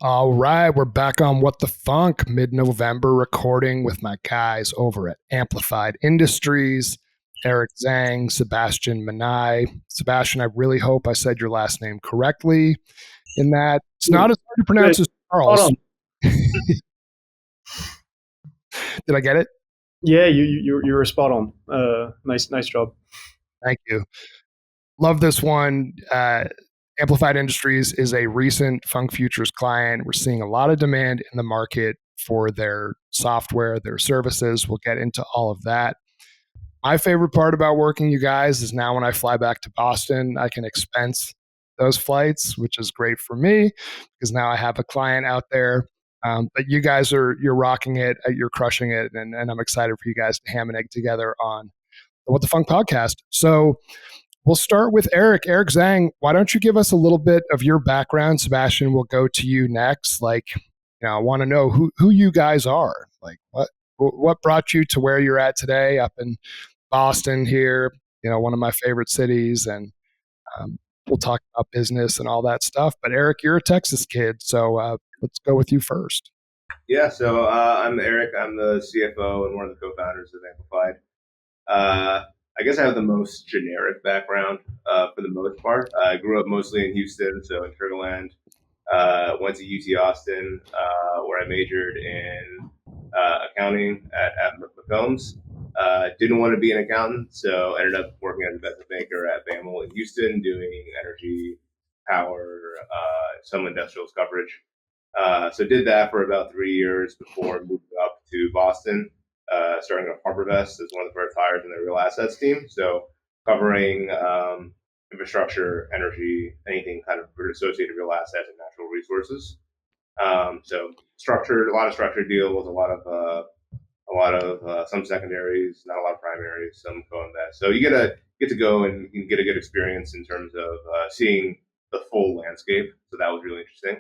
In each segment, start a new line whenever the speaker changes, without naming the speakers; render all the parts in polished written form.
All right, we're back on What the Funk, mid-November recording with my guys over at Amplified Industries, Eric Zhang, Sebastian Mannai. Sebastian, I really hope I said your last name correctly in that. It's not as hard to pronounce as Charles. Did I get it?
Yeah, you were spot on. Nice job.
Thank you. Love this one. Amplified Industries is a recent Funk Futures client. We're seeing a lot of demand in the market for their software, their services. We'll get into all of that. My favorite part about working you guys is now when I fly back to Boston, I can expense those flights, which is great for me because now I have a client out there. But you guys you're rocking it, you're crushing it, and I'm excited for you guys to ham and egg together on the What the Funk podcast. So we'll start with Eric. Eric Zhang, why don't you give us a little bit of your background? Sebastian, we'll go to you next. I want to know who you guys are. Like, what brought you to where you're at today up in Boston here, one of my favorite cities, and we'll talk about business and all that stuff. But Eric, you're a Texas kid, so let's go with you first.
Yeah, so I'm Eric. I'm the CFO and one of the co-founders of Amplified. I guess I have the most generic background for the most part. I grew up mostly in Houston, so in Sugar Land. Went to UT Austin, where I majored in accounting at McCombs. Didn't want to be an accountant, so ended up working as an investment banker at BAML in Houston, doing energy, power, some industrials coverage. So did that for about 3 years before moving up to Boston, starting at HarborVest as one of the first hires in their real assets team. So covering infrastructure, energy, anything kind of associated with real assets and natural resources. So a lot of structured deals, a lot of some secondaries, not a lot of primaries, some co-invest. So you get to go and you get a good experience in terms of seeing the full landscape. So that was really interesting.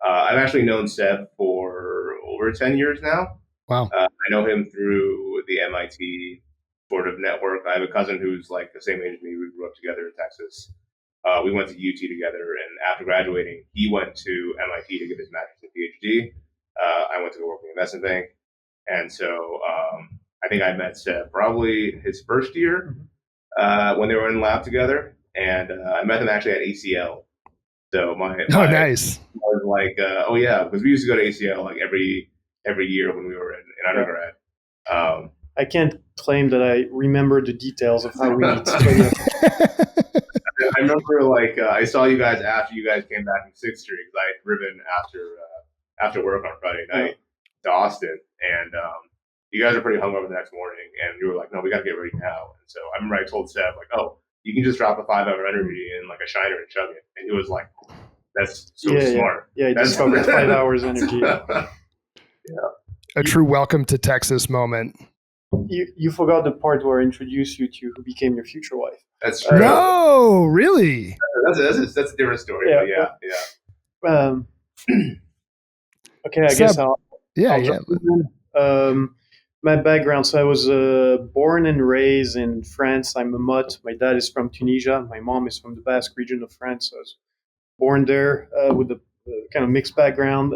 I've actually known Seb for over 10 years now.
Wow.
I know him through the MIT sort of network. I have a cousin who's like the same age as me. We grew up together in Texas. We went to UT together, and after graduating, he went to MIT to get his master's and PhD. I went to go work in the investment bank. And so I think I met Seb probably his first year when they were in lab together. And I met him actually at ACL. So
nice.
I was like, because we used to go to ACL like every year when we were in undergrad.
I can't claim that I remember the details of how we met.
I remember I saw you guys after you guys came back from 6th Street because I had driven after work on Friday night to Austin, and you guys are pretty hungover the next morning, and you were like, no, we got to get ready now. And so I remember I told Seb, you can just drop a 5-hour energy in like a shiner and chug it. And he was like, that's so smart.
Yeah, he just covered 5 hours energy.
Yeah.
A true welcome to Texas moment.
You forgot the part where I introduced you to who became your future wife.
That's true.
No, really?
That's a different story. Yeah.
Okay, I guess I'll my background. So I was born and raised in France. I'm a mutt. My dad is from Tunisia. My mom is from the Basque region of France. So I was born there with a kind of mixed background.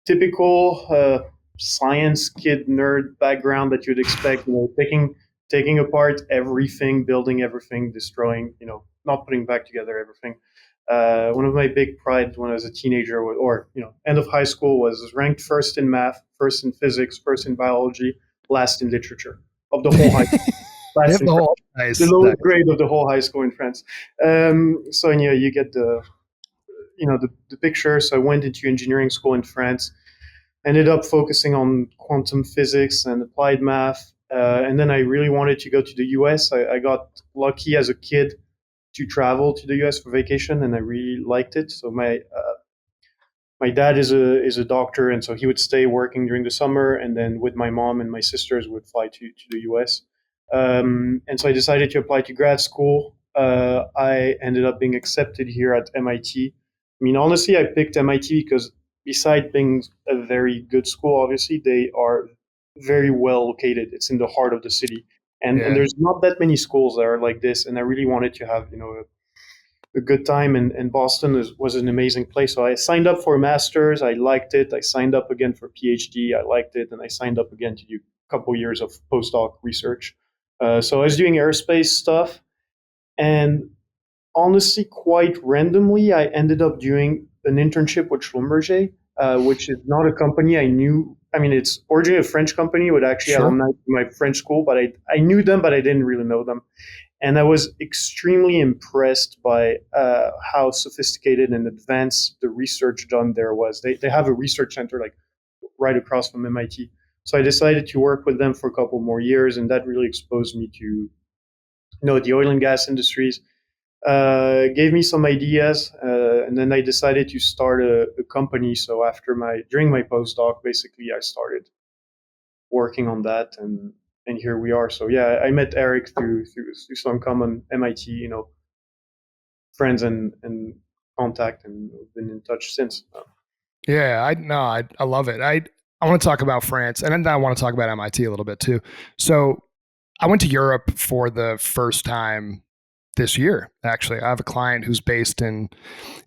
Typical science kid nerd background that you'd expect. Taking apart everything, building everything, destroying. Not putting back together everything. One of my big pride when I was a teenager, or end of high school, was ranked first in math, first in physics, first in biology, last in literature of the whole high school. The lowest grade of the whole high school in France. So you get the picture. So I went into engineering school in France, ended up focusing on quantum physics and applied math, and then I really wanted to go to the US. I got lucky as a kid to travel to the US for vacation, and I really liked it. So my dad is a doctor, and so he would stay working during the summer, and then with my mom and my sisters would fly to the US. And so I decided to apply to grad school. I ended up being accepted here at MIT. I mean, honestly, I picked MIT because besides being a very good school, obviously, they are very well located. It's in the heart of the city. And there's not that many schools that are like this, and I really wanted to have a good time, and Boston was an amazing place. So I signed up for a master's. I liked it. I signed up again for PhD. I liked it, and I signed up again to do a couple years of postdoc research. So I was doing aerospace stuff, and honestly, quite randomly, I ended up doing an internship with Schlumberger, which is not a company I knew. I mean, it's originally a French company with actually
Sure.
alumni from my French school, but I knew them, but I didn't really know them. And I was extremely impressed by how sophisticated and advanced the research done there was. They have a research center like right across from MIT. So I decided to work with them for a couple more years, and that really exposed me to the oil and gas industries. Gave me some ideas, and then I decided to start a company. So during my postdoc, basically, I started working on that, and here we are. So yeah, I met Eric through some common MIT, friends and contact, and been in touch since.
Yeah, I love it. I want to talk about France, and then I want to talk about MIT a little bit too. So I went to Europe for the first time this year. Actually, I have a client who's based in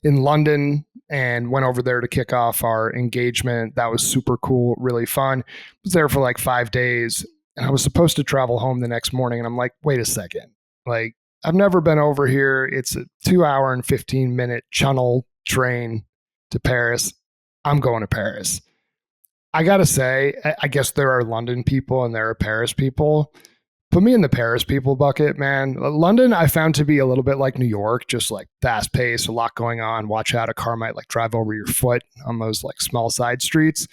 London, and went over there to kick off our engagement. That was super cool, really fun. I was there for like 5 days, and I was supposed to travel home the next morning, and I'm like, wait a second, like I've never been over here. It's a 2 hour and 15-minute channel train to Paris. I'm going to Paris. I gotta say, I guess there are London people and there are Paris people. Put me in the Paris people bucket, man. London, I found to be a little bit like New York, just like fast paced, a lot going on. Watch out, a car might like drive over your foot on those like small side streets.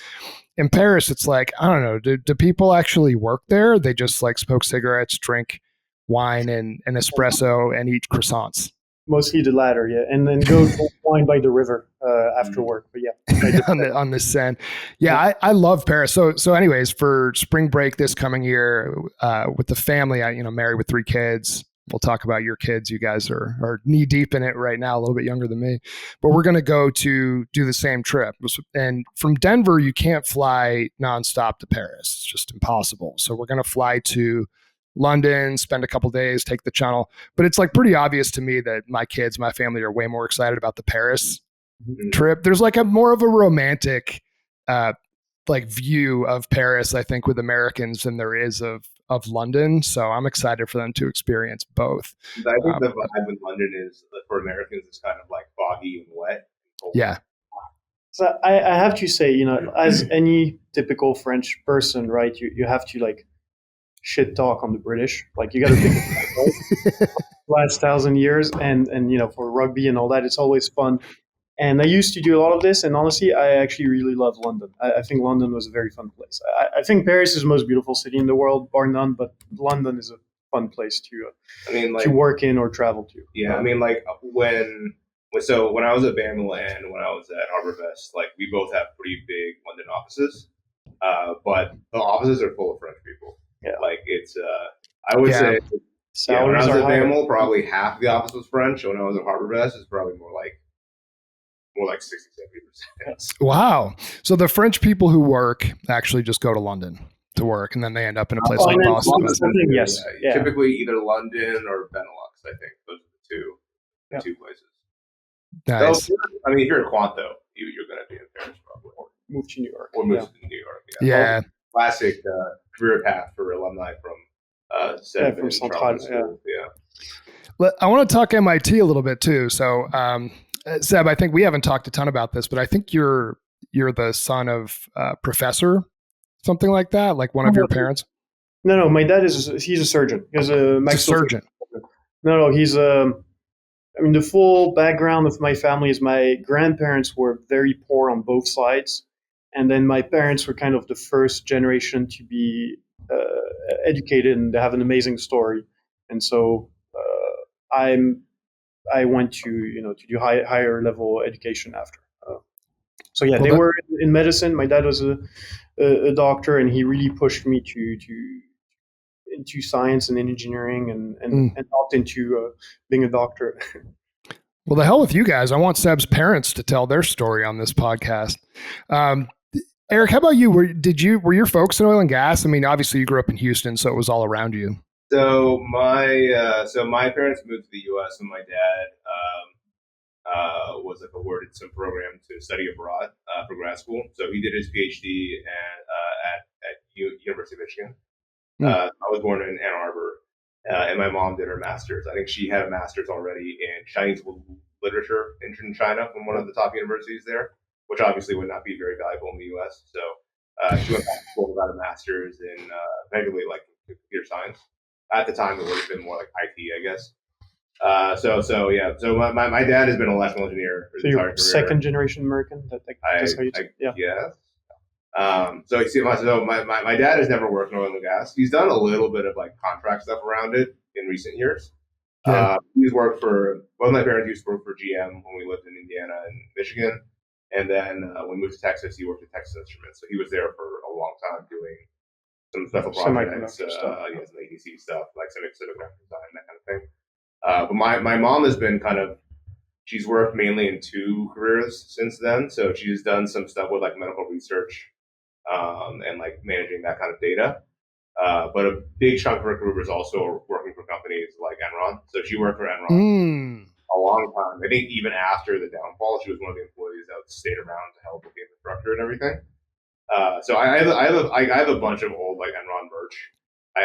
In Paris, it's like, I don't know, do people actually work there? They just like smoke cigarettes, drink wine and espresso, and eat croissants.
Mostly the latter, yeah, and then go wine by the river after work. But yeah,
on the Seine. Yeah, I love Paris. So anyways, for spring break this coming year, with the family, I married with 3 kids. We'll talk about your kids. You guys are knee deep in it right now, a little bit younger than me. But we're going to go to do the same trip. And from Denver, you can't fly nonstop to Paris. It's just impossible. So we're going to fly to London, spend a couple days, take the channel. But it's like pretty obvious to me that my kids, my family are way more excited about the Paris trip. There's like a more of a romantic like view of Paris, I think, with Americans than there is of London. So I'm excited for them to experience both.
I think the vibe in London is, for Americans, it's kind of like foggy and wet.
Yeah.
So I have to say, as any typical French person, right, you have to like shit talk on the British. Like you got to think about it, last 1,000 years, and for rugby and all that, it's always fun. And I used to do a lot of this, and honestly, I actually really love London. I think London was a very fun place. I think Paris is the most beautiful city in the world, bar none, but London is a fun place to work in or travel to.
Yeah, I mean, like when I was at BAML and when I was at HarborVest, like we both have pretty big London offices, but the offices are full of French people.
Yeah,
like it's I would say when I was at BAML, probably half the office was French. When I was at HarborVest, it's probably more like 60-70%.
Wow. So the French people who work actually just go to London to work, and then they end up in a place like Boston.
Yes.
Yeah. Typically either London or Benelux, I think. Those are the two places.
Nice.
So, I mean, if you're a quant, though, you're going to be in Paris probably.
Or move to New York.
Or move to New York,
Yeah.
Classic career path for alumni from Seb
from Central.
Yeah. I want to talk MIT a little bit, too. So, Seb, I think we haven't talked a ton about this, but I think you're the son of a professor, something like that, like one of your parents.
No, my dad he's a surgeon. He's a
surgeon.
No, he's I mean, the full background of my family is my grandparents were very poor on both sides, and then my parents were kind of the first generation to be educated and have an amazing story, and so I went to to do higher level education after. So yeah, they were in medicine. My dad was a doctor, and he really pushed me into science and engineering, and not into being a doctor.
Well, the hell with you guys. I want Seb's parents to tell their story on this podcast. Eric, how about you? Were your folks in oil and gas? I mean, obviously you grew up in Houston, so it was all around you.
So my parents moved to the U.S. and my dad was like awarded some program to study abroad for grad school. So he did his PhD at University of Michigan. I was born in Ann Arbor, and my mom did her master's. I think she had a master's already in Chinese literature in China from one of the top universities there, which obviously would not be very valuable in the U.S. So she went back to school and got a master's in effectively like computer science. At the time, it would have been more like IT, I guess. So my dad has been an electrical engineer for
So
his entire
you're
career.
second generation American. That's how you yeah.
Guess. So you see, my dad has never worked in oil and gas. He's done a little bit of like contract stuff around it in recent years.
Yeah.
He's worked for both my parents used to work for GM when we lived in Indiana and Michigan, and then when we moved to Texas, he worked at Texas Instruments. So he was there for a long time doing some special projects, some ADC stuff like semiconductor design, that kind of thing. But my mom has been she's worked mainly in two careers since then. So she's done some stuff with like medical research and like managing that kind of data. But a big chunk of her career was also working for companies like Enron. So she worked for Enron a long time. I think even after the downfall, she was one of the employees that stayed around to help with the infrastructure and everything. So I have a bunch of old like Enron merch. I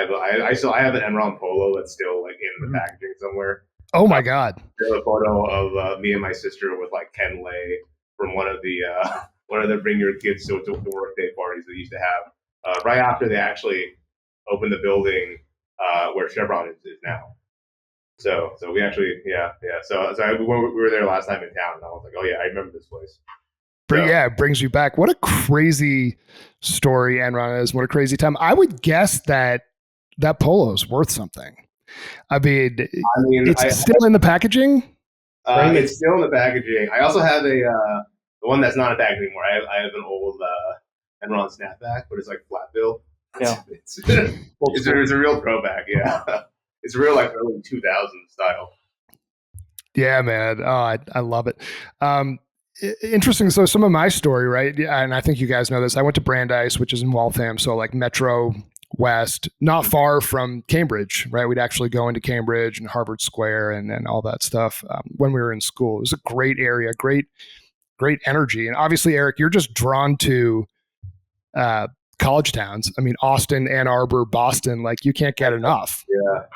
have an Enron polo that's still like in the packaging somewhere.
Oh my God!
There's a photo of me and my sister with like Ken Lay from one of the bring your kids to work day parties they used to have right after they actually opened the building where Chevron is now. So we actually So we were there last time in town, and I was like, oh yeah, I remember this place.
Yeah, it brings you back. What a crazy story Enron is. What a crazy time. I would guess that polo is worth something. I mean it's still in the packaging?
It's still in the packaging. I also have the one that's not in the packaging anymore. I have an old Enron snapback, but it's like flat bill.
Yeah.
It's a real throwback, yeah. It's real like early 2000s style.
Yeah, man. Oh, I love it. Interesting. So some of my story, right? And I think you guys know this. I went to Brandeis, which is in Waltham. So like Metro West, not far from Cambridge, right? We'd actually go into Cambridge and Harvard Square and all that stuff when we were in school. It was a great area, great energy. And obviously, Eric, you're just drawn to college towns. I mean, Austin, Ann Arbor, Boston, like you can't get enough.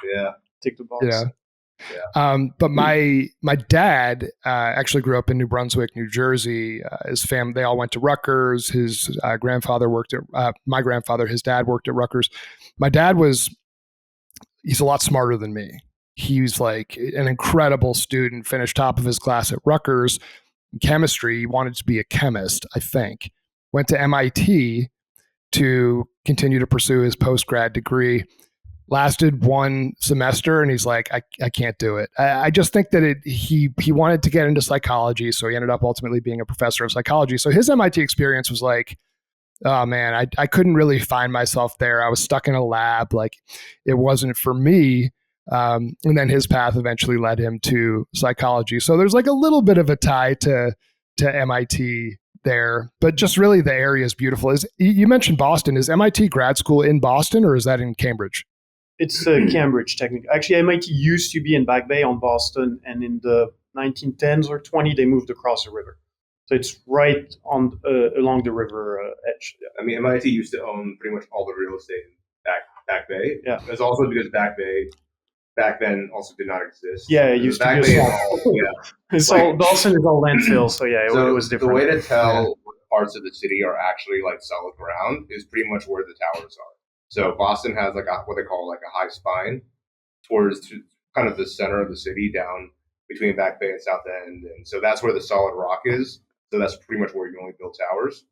Yeah.
Tick the box.
Yeah.
But my dad actually grew up in New Brunswick, New Jersey. His family, they all went to Rutgers. His grandfather worked at my grandfather. His dad worked at Rutgers. My dad he's a lot smarter than me. He was like an incredible student, finished top of his class at Rutgers in chemistry. He wanted to be a chemist, I think. Went to MIT to continue to pursue his post-grad degree. Lasted one semester and he's like, I can't do it. I just think that he wanted to get into psychology. So he ended up ultimately being a professor of psychology. So his MIT experience was like, oh man, I couldn't really find myself there. I was stuck in a lab. Like it wasn't for me. And then his path eventually led him to psychology. So there's like a little bit of a tie to MIT there, but just really the area is beautiful. You mentioned Boston. Is MIT grad school in Boston or is that in Cambridge?
It's Cambridge, technically. Actually, MIT used to be in Back Bay on Boston, and in the 1910s or 20, they moved across the river. So it's right on along the river edge.
I mean, MIT used to own pretty much all the real estate in Back Bay.
Yeah.
It's also because Back Bay back then also did not exist.
Yeah, it used to be Boston is all landfill, so yeah, it was different.
The way to tell what parts of the city are actually like solid ground is pretty much where the towers are. So Boston has like what they call like a high spine towards kind of the center of the city down between Back Bay and South End. And so that's where the solid rock is. So that's pretty much where you can only build towers.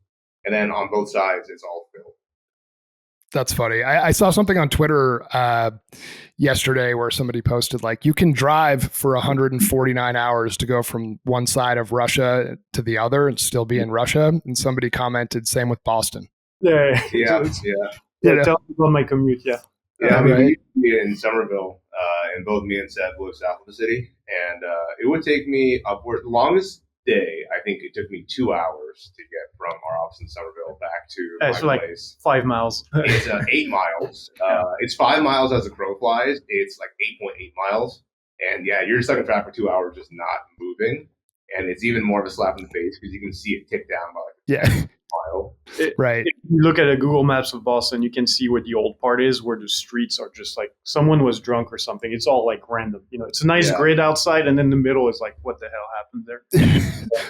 And then on both sides, it's all filled.
That's funny. I saw something on Twitter yesterday where somebody posted like you can drive for 149 hours to go from one side of Russia to the other and still be in Russia. And somebody commented, same with Boston.
Yeah. Tell me about my commute. Yeah.
I mean, we used to be in Somerville, and both me and Seb live south of the city, and it would take me upward. The longest day, I think it took me 2 hours to get from our office in Somerville back to my place.
5 miles.
It's 8 miles. It's 5 miles as a crow flies. It's like 8.8 miles, and yeah, you're stuck in traffic for 2 hours just not moving. and it's even more of a slap in the face because you can see it tick down by like
Yeah.
a mile.
Right.
If you look at a Google Maps of Boston, you can see where the old part is, where the streets are just like someone was drunk or something. It's all like random. It's a nice grid outside, and then the middle is like, what the hell happened there?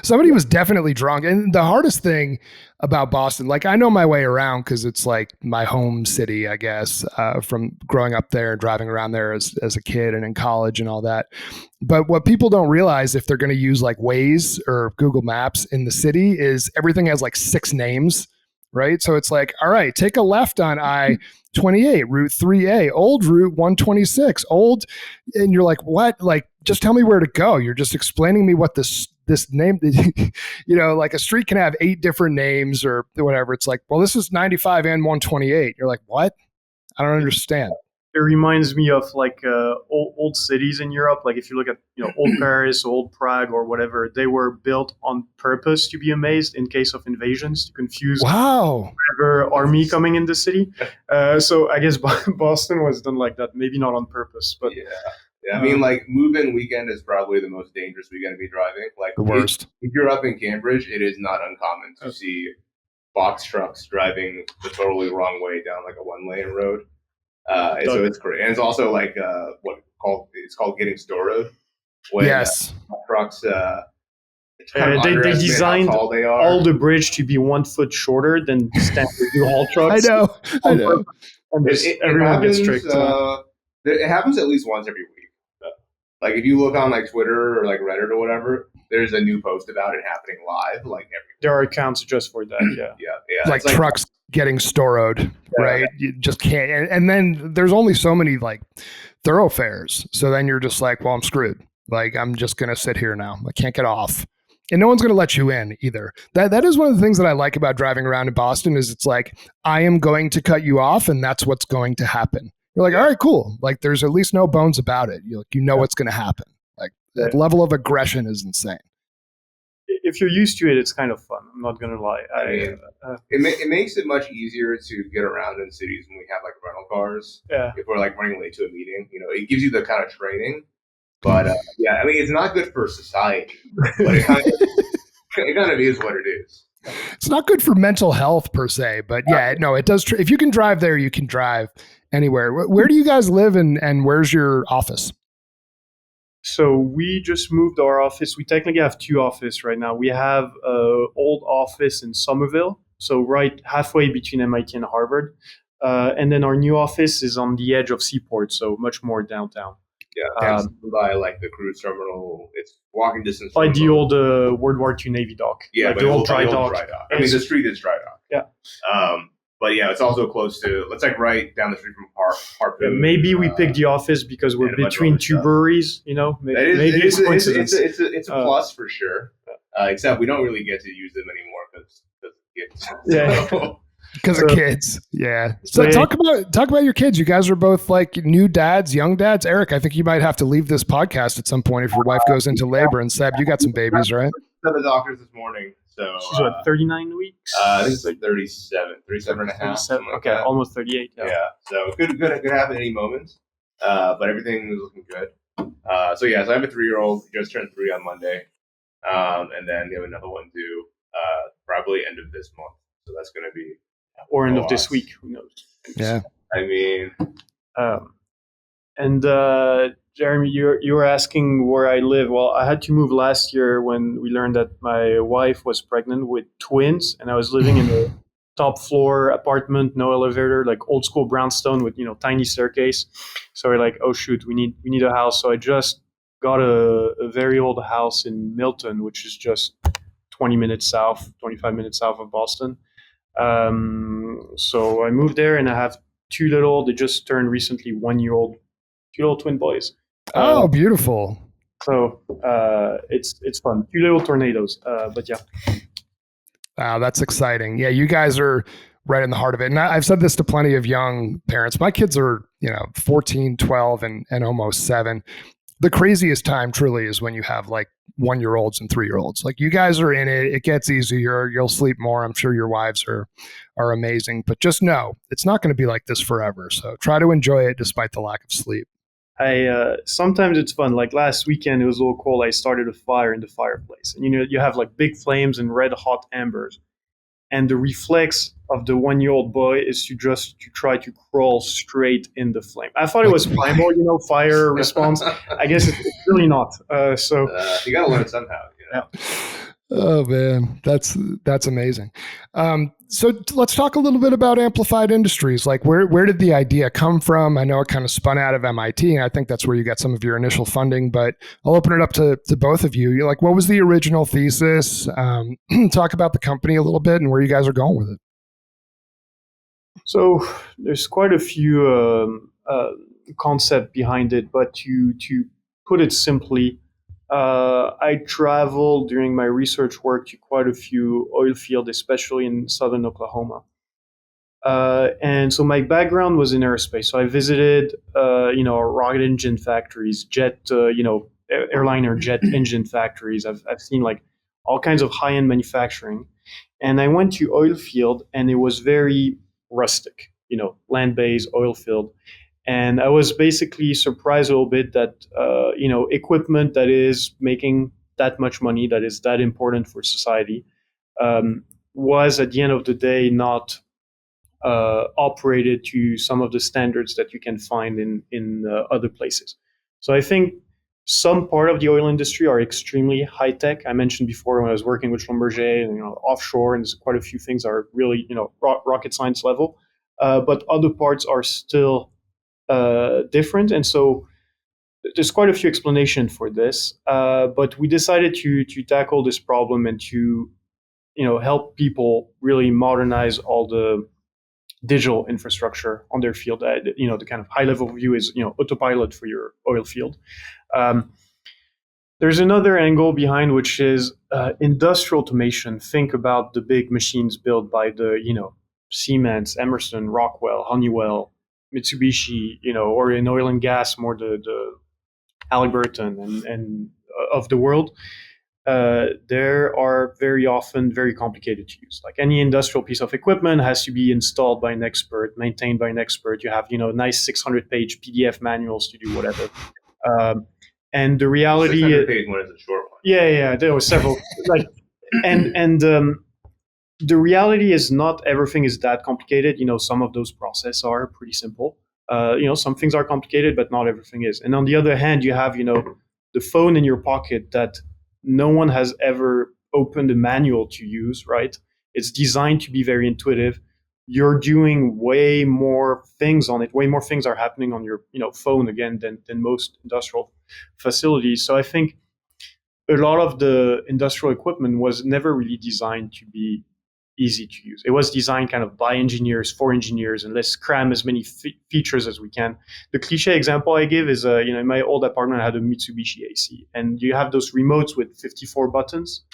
Somebody was definitely drunk. And the hardest thing about Boston, like I know my way around because it's like my home city, I guess, from growing up there and driving around there as a kid and in college and all that. But what people don't realize if they're going to use like Waze or Google Maps in the city is everything has like 6 names, right? So it's like, all right, take a left on I-28, Route 3A, old Route 126, old, and you're like, what? Like, just tell me where to go. You're just explaining me what this name, like a street can have 8 different names or whatever. It's like, well, this is 95 and 128. You're like, what? I don't understand.
It reminds me of like old cities in Europe. Like if you look at old Paris, old Prague, or whatever, they were built on purpose to be amazed in case of invasions, to confuse whatever army coming in the city. So I guess Boston was done like that. Maybe not on purpose, but
I mean, like move-in weekend is probably the most dangerous weekend to be driving. Like
the worst.
If you're up in Cambridge, it is not uncommon to see box trucks driving the totally wrong way down like a 1-lane road. So it's great, and it's also like it's called getting Storoed.
Yes,
trucks.
They designed all the bridge to be 1 foot shorter than standard U-Haul trucks.
I know.
And everyone gets tricked.
It happens at least once every week. Like if you look on like Twitter or like Reddit or whatever, there's a new post about it happening live. Like
there are accounts just for that.
Yeah.
Like trucks getting Storoed, right? You just can't. And then there's only so many like thoroughfares. So then you're just like, well, I'm screwed. Like I'm just going to sit here now. I can't get off. And no one's going to let you in either. That is one of the things that I like about driving around in Boston is it's like, I am going to cut you off and that's what's going to happen. You're like, all right, cool. Like there's at least no bones about it. You know what's going to happen. Like that level of aggression is insane.
If you're used to it, it's kind of fun. I'm not going to lie.
It makes it much easier to get around in cities when we have like rental cars.
Yeah.
If we're like running late to a meeting, it gives you the kind of training. But I mean, it's not good for society. But it kind of is what it is.
It's not good for mental health per se, but it does. If you can drive there, you can drive anywhere. Where do you guys live and where's your office?
So we just moved our office. We technically have 2 offices right now. We have an old office in Somerville, so right halfway between MIT and Harvard. And then our new office is on the edge of Seaport, so much more downtown.
Yeah, by like the cruise terminal. It's walking distance.
By the old World War II Navy dock.
Yeah,
like the old dry dock.
I mean, the street is dry dock.
Yeah.
But yeah, it's also close to. It's like right down the street from Harpoon.
Maybe we picked the office because we're between 2 breweries. Maybe it's coincidence.
It's a plus for sure. Except we don't really get to use them anymore because of kids.
Yeah.
Because of kids. Yeah. So talk about your kids. You guys are both like new dads, young dads. Eric, I think you might have to leave this podcast at some point if your wife goes into labor. And Seb, you got some babies, right?
At the doctors this morning. So
she's 39 weeks?
I think it's like 37 and a half.
Okay, almost 38.
Yeah. So good happen any moment. But everything is looking good. So I have a 3-year-old. He just turned 3 on Monday. And then we have another one due probably end of this month. So that's going to be
or end of this week. Who knows?
Yeah.
I mean,
and Jeremy, you were asking where I live. Well, I had to move last year when we learned that my wife was pregnant with twins, and I was living in a top floor apartment, no elevator, like old school brownstone with tiny staircase. So we're like, oh shoot, we need a house. So I just got a very old house in Milton, which is just 25 minutes south of Boston. So I moved there, and I have 2 little. They just turned recently 1-year-old. 2 little twin boys.
Oh, beautiful.
So it's fun. 2 little tornadoes. But yeah.
Wow, that's exciting. Yeah, you guys are right in the heart of it. And I've said this to plenty of young parents. My kids are, 14, 12, and almost 7. The craziest time truly is when you have like 1-year-olds and 3-year-olds. Like you guys are in it. It gets easier. You'll sleep more. I'm sure your wives are amazing. But just know it's not going to be like this forever. So try to enjoy it despite the lack of sleep.
I sometimes it's fun. Like last weekend, it was a little cold. I started a fire in the fireplace, and you have like big flames and red hot embers. And the reflex of the 1-year-old boy is to try to crawl straight in the flame. I thought it
Like,
was primal, fire response. I guess it's really not.
You got to learn somehow.
Yeah.
oh man, that's amazing. So let's talk a little bit about Amplified Industries. Like, where did the idea come from? I know it kind of spun out of MIT, and I think that's where you got some of your initial funding. But I'll open it up to both of you. You're like, what was the original thesis? Talk about the company a little bit and where you guys are going with it.
So there's quite a few concept behind it, but to put it simply, I traveled during my research work to quite a few oil fields, especially in southern Oklahoma. And so my background was in aerospace. So I visited, rocket engine factories, airliner jet engine factories. I've seen like all kinds of high-end manufacturing. And I went to oil field, and it was very rustic, land-based oil field. And I was basically surprised a little bit that, equipment that is making that much money, that is that important for society, was at the end of the day not operated to some of the standards that you can find in other places. So I think some part of the oil industry are extremely high tech. I mentioned before when I was working with Schlumberger, and offshore, and there's quite a few things are really rocket science level, but other parts are still different, and so there's quite a few explanations for this. But we decided to tackle this problem and to help people really modernize all the digital infrastructure on their field. The kind of high level view is autopilot for your oil field. Um, there's another angle behind, which is industrial automation. Think about the big machines built by the Siemens, Emerson, Rockwell, Honeywell, Mitsubishi, or in oil and gas, more the Halliburton and of the world. There are very often very complicated to use. Like any industrial piece of equipment has to be installed by an expert, maintained by an expert. You have nice 600-page PDF manuals to do whatever. And the reality,
600-page one is a short one.
Yeah, there were several. and the reality is not everything is that complicated. Some of those processes are pretty simple. Some things are complicated, but not everything is. And on the other hand, you have the phone in your pocket that no one has ever opened a manual to use, right? It's designed to be very intuitive. You're doing way more things on it. Way more things are happening on your phone again than most industrial facilities. So I think a lot of the industrial equipment was never really designed to be easy to use. It was designed kind of by engineers for engineers, and let's cram as many features as we can. The cliche example I give is, in my old apartment, I had a Mitsubishi AC, and you have those remotes with 54 buttons.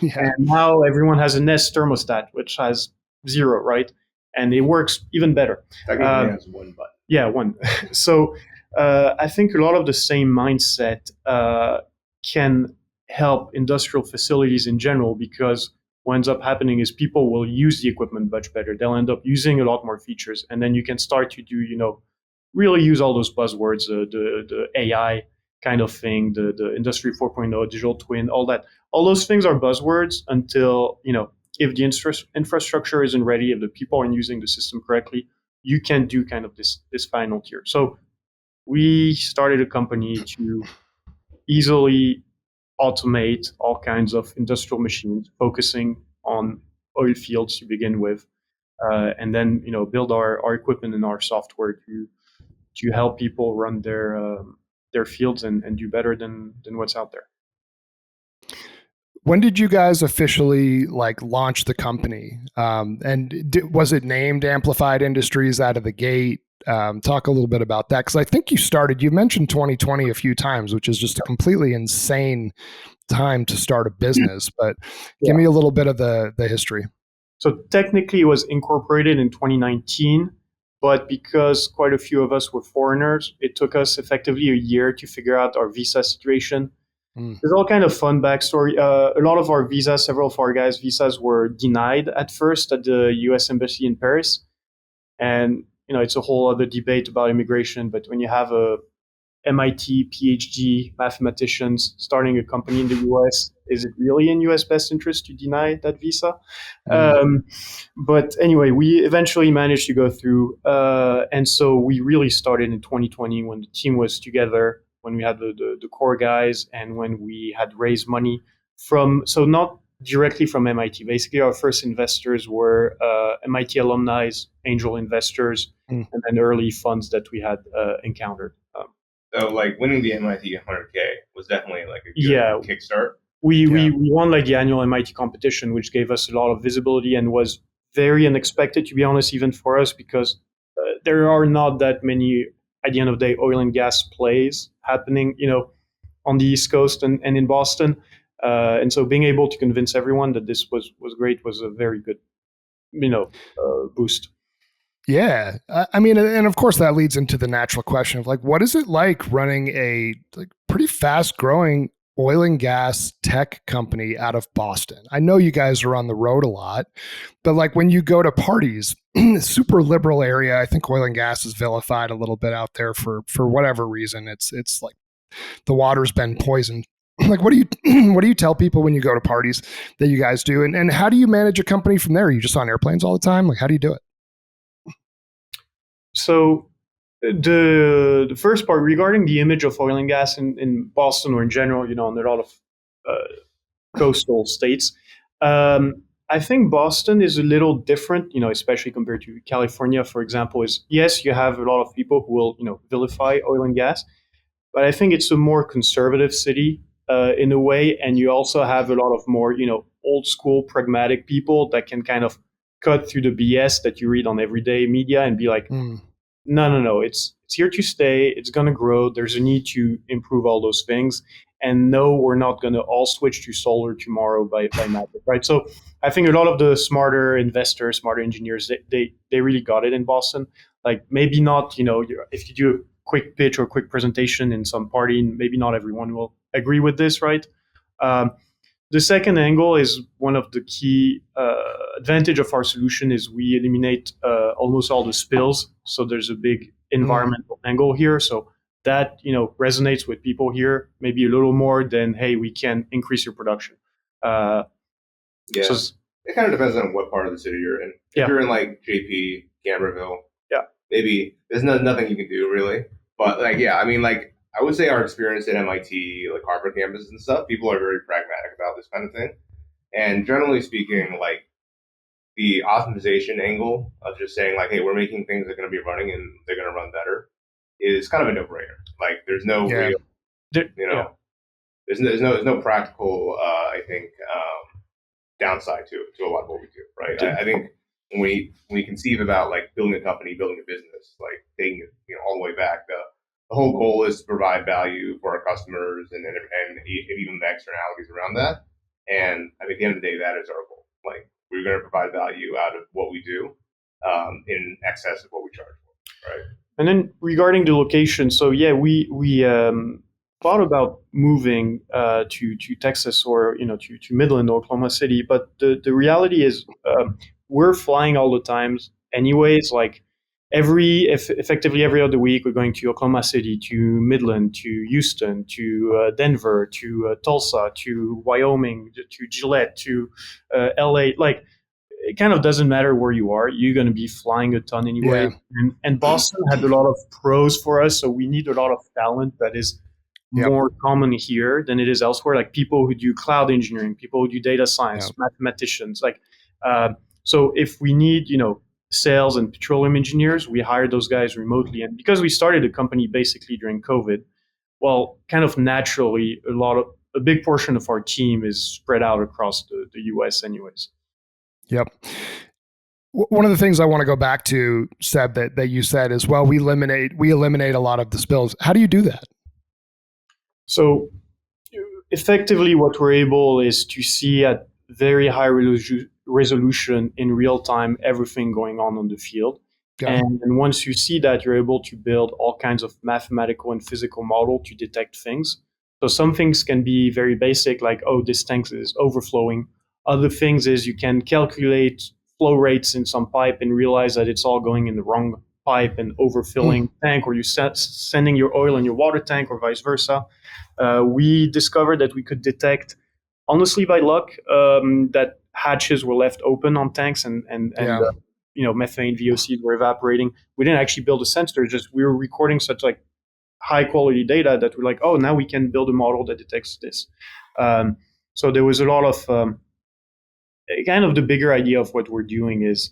Yeah.
And now everyone has a Nest thermostat, which has 0, right? And it works even better.
That has one button.
Yeah, one. So I think a lot of the same mindset can help industrial facilities in general, because what ends up happening is people will use the equipment much better. They'll end up using a lot more features, and then you can start to do, really use all those buzzwords, the AI kind of thing, the Industry 4.0, digital twin, all that. All those things are buzzwords until, if the infrastructure isn't ready, if the people aren't using the system correctly, you can do kind of this final tier. So we started a company to easily automate all kinds of industrial machines, focusing on oil fields to begin with, and then build our equipment and our software to help people run their fields and do better than what's out there.
When did you guys officially launch the company? Was it named Amplified Industries out of the gate? Talk a little bit about that, because I think you mentioned 2020 a few times, which is just a completely insane time to start a business. But give me a little bit of the history.
So technically it was incorporated in 2019, but because quite a few of us were foreigners, it took us effectively a year to figure out our visa situation. There's all kind of fun backstory. A lot of our visas, several of our guys' visas were denied at first at the US Embassy in Paris. And it's a whole other debate about immigration, but when you have a MIT PhD mathematicians starting a company in the US. Is it really in US best interest to deny that visa? Um, but anyway, we eventually managed to go through. And so we really started in 2020 when the team was together, when we had the core guys, and when we had raised money from, so not directly from MIT. Basically, our first investors were MIT alumni, angel investors,
Mm.
and then early funds that we had encountered.
So like winning the MIT 100K was definitely like a good
Yeah.
kickstart.
We won like the annual MIT competition, which gave us a lot of visibility and was very unexpected, to be honest, even for us, because there are not that many, at the end of the day, oil and gas plays happening, on the East Coast and in Boston. And so being able to convince everyone that this was great was a very good, boost.
Yeah. I mean, and of course that leads into the natural question of like, what is it like running a like pretty fast growing oil and gas tech company out of Boston? I know you guys are on the road a lot, but like when you go to parties, super liberal area, I think oil and gas is vilified a little bit out there for whatever reason. It's like the water's been poisoned. Like, what do you tell people when you go to parties that you guys do? And how do you manage a company from there? Are you just on airplanes all the time? Like, how do you do it?
So the first part regarding the image of oil and gas in Boston or in general, in a lot of coastal states, I think Boston is a little different, especially compared to California, for example. Is yes, you have a lot of people who will, vilify oil and gas, but I think it's a more conservative city in a way, and you also have a lot of more, old school pragmatic people that can kind of cut through the BS that you read on everyday media and be like, no, it's here to stay. It's going to grow. There's a need to improve all those things. And no, we're not going to all switch to solar tomorrow by magic, right? So I think a lot of the smarter investors, smarter engineers, they really got it in Boston. Like maybe not, if you do a quick pitch or a quick presentation in some party, maybe not everyone will agree with this, right? The second angle is one of the key advantage of our solution is we eliminate almost all the spills. So there's a big environmental angle here. So that resonates with people here maybe a little more than, hey, we can increase your production.
Yeah,
So
it kind of depends on what part of the city you're in. If you're in like JP, Gamberville, maybe there's nothing you can do really. But like, yeah, I mean, like I would say our experience at MIT, like Harvard campuses and stuff, people are very pragmatic about this kind of thing. And generally speaking, like the optimization angle of just saying like, hey, we're making things that are going to be running and they're going to run better is kind of a no-brainer. Like there's no real, there's no practical, I think, downside to a lot of what we do, right? I think when we conceive about like building a company, building a business, like taking it all the way back, the whole goal is to provide value for our customers and even the externalities around that. And I mean, at the end of the day, that is our goal. Like we're going to provide value out of what we do in excess of what we charge for, right?
And then regarding the location, so yeah, we thought about moving to Texas or to Midland, Oklahoma City, but the reality is we're flying all the times anyways. Like effectively every other week, we're going to Oklahoma City, to Midland, to Houston, to Denver, to Tulsa, to Wyoming, to Gillette, to LA. Like it kind of doesn't matter where you are. You're going to be flying a ton anyway.
Yeah.
And Boston had a lot of pros for us, so we need a lot of talent that is more common here than it is elsewhere. Like people who do cloud engineering, people who do data science, mathematicians. Like so, if we need sales and petroleum engineers, we hire those guys remotely. And because we started the company basically during COVID, well, kind of naturally, a big portion of our team is spread out across the US, anyways.
Yep. One of the things I want to go back to, Seb, that you said is, well, we eliminate a lot of the spills. How do you do that?
So effectively, what we're able is to see at very high resolution in real time everything going on the field. And once you see that, you're able to build all kinds of mathematical and physical model to detect things. So some things can be very basic, like, oh, this tank is overflowing. Other things is you can calculate flow rates in some pipe and realize that it's all going in the wrong pipe and overfilling tank, or you sending your oil in your water tank, or vice versa. We discovered that we could detect, honestly by luck, that hatches were left open on tanks, and methane, VOCs were evaporating. We didn't actually build a sensor; just we were recording such like high quality data that we're like, oh, now we can build a model that detects this. So there was a lot of kind of the bigger idea of what we're doing is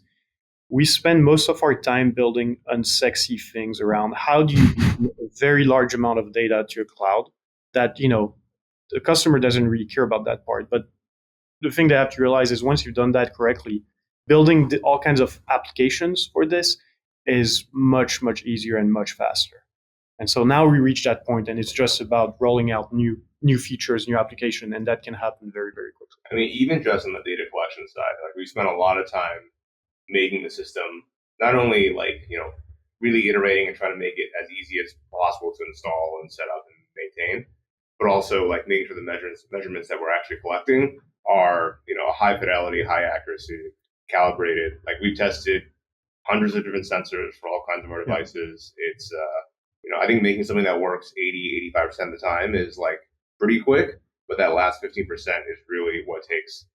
we spend most of our time building unsexy things around how do you do a very large amount of data to a cloud that, the customer doesn't really care about that part. But the thing they have to realize is once you've done that correctly, building all kinds of applications for this is much, much easier and much faster. And so now we reach that point, and it's just about rolling out new features, new application, and that can happen very, very quickly.
I mean, even just on the data collection side, like we spent a lot of time making the system not only really iterating and trying to make it as easy as possible to install and set up and maintain, but also like making sure the measurements that we're actually collecting are high fidelity, high accuracy, calibrated. Like we've tested hundreds of different sensors for all kinds of our devices. It's I think making something that works 80-85% of the time is like pretty quick, but that last 15% is really what takes.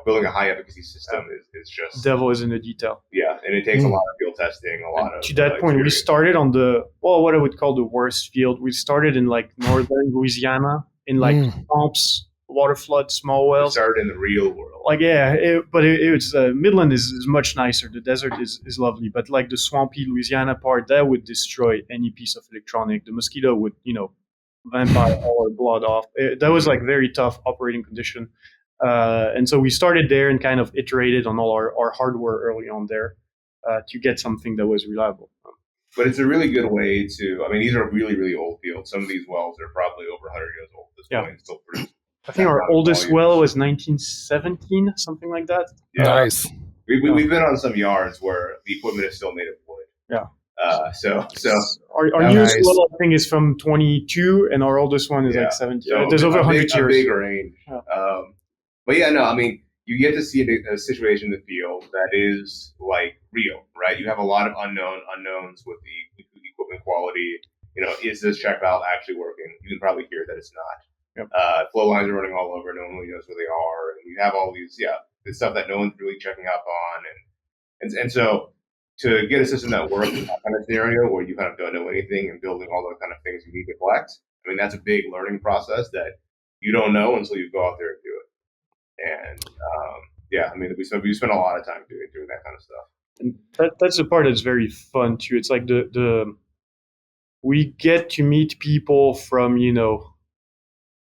Building a high efficacy system is just
devil is in the detail.
Yeah, and it takes a lot of field testing, a lot of.
To that point, we started on what I would call the worst field. We started in like northern Louisiana in like swamps, water flood, small wells.
We started in the real world.
Like but it's Midland is much nicer. The desert is lovely, but like the swampy Louisiana part, that would destroy any piece of electronic. The mosquito would vampire all our blood off. That was like very tough operating condition. And so we started there and kind of iterated on all our hardware early on there to get something that was reliable.
But it's a really good way to, I mean, these are really, really old fields. Some of these wells are probably over 100 years old at this point and still produce.
I think our oldest well was 1917, something like that.
Yeah. Nice.
We've been on some yards where the equipment is still made of wood.
Yeah.
So
our newest well, I think, is from 22, and our oldest one is like 17. So there's over 100 years.
A big range. Yeah. But I mean, you get to see a situation in the field that is like real, right? You have a lot of unknowns with the equipment quality. Is this check valve actually working? You can probably hear that it's not.
Yep.
Flow lines are running all over. No one really knows where they are. And you have all these, this stuff that no one's really checking up on. And so to get a system that works in that kind of scenario where you kind of don't know anything and building all the kind of things you need to collect, I mean, that's a big learning process that you don't know until you go out there and do it. And I mean, we spent a lot of time doing that kind of stuff.
And that's the part that's very fun too. It's like we get to meet people from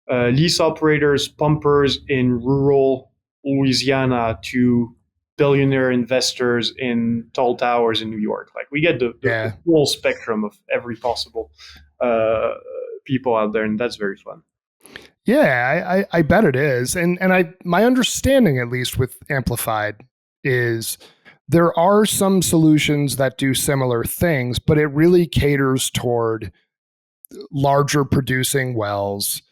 lease operators, pumpers in rural Louisiana to billionaire investors in tall towers in New York. Like we get the full spectrum of every possible people out there, and that's very fun.
Yeah, I bet it is. And my understanding, at least with Amplified, is there are some solutions that do similar things, but it really caters toward larger producing wells,